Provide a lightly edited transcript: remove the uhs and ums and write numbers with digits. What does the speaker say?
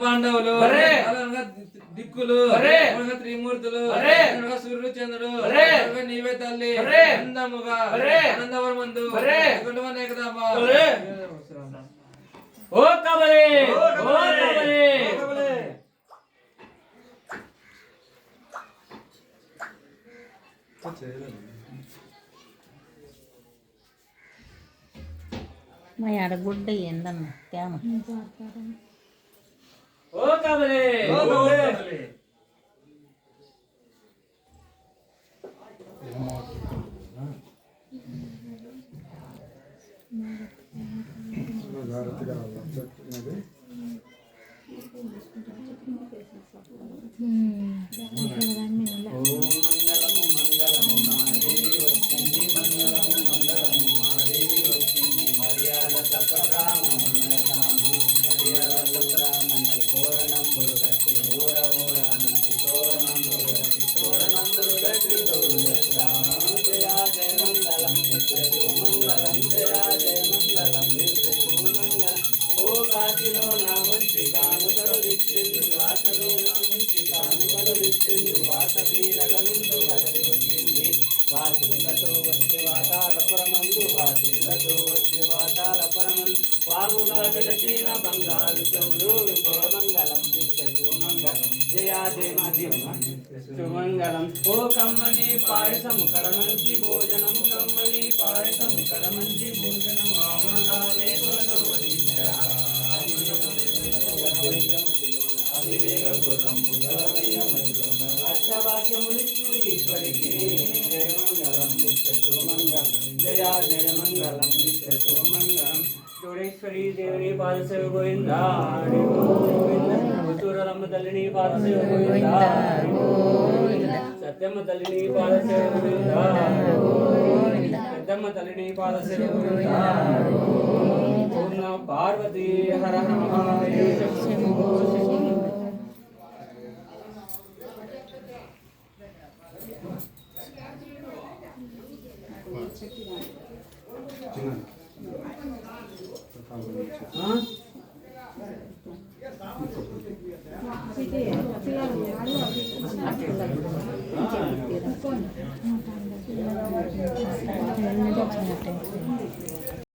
పాండవులు దిక్కులు త్రిమూర్తులు సూర్యుడు చంద్రుడు నీవే తల్లి అందముగా ఆనందవరమందు ఓ కబలే ఓ కబలే మా ఆడగుడ్డ ఏందన్న తేమ ఓ కబలే ఓ కబలే సుమంగళం ఓ కమ్మని పాయసము కరమంచి భోజనము కమ్మని పాయసము కరమంచి భోజనము అష్టవాక్యములిచ్చు ఈశ్వరికి జయమంగళం సుమంగళం జయ జయ మంగళం సుమంగళం జోడేశ్వరి దేవిని పాదసేవ గోవిందా పుత్తూరమ్మ తల్లిని పాదసేవ గోవిందా సత్యమ్మ తల్లిని పాదసేవ గోవిందా పెద్దమ్మ తల్లిని పాదసేవ గోవిందా పూర్ణ పార్వతీ హర హర మహాదేవ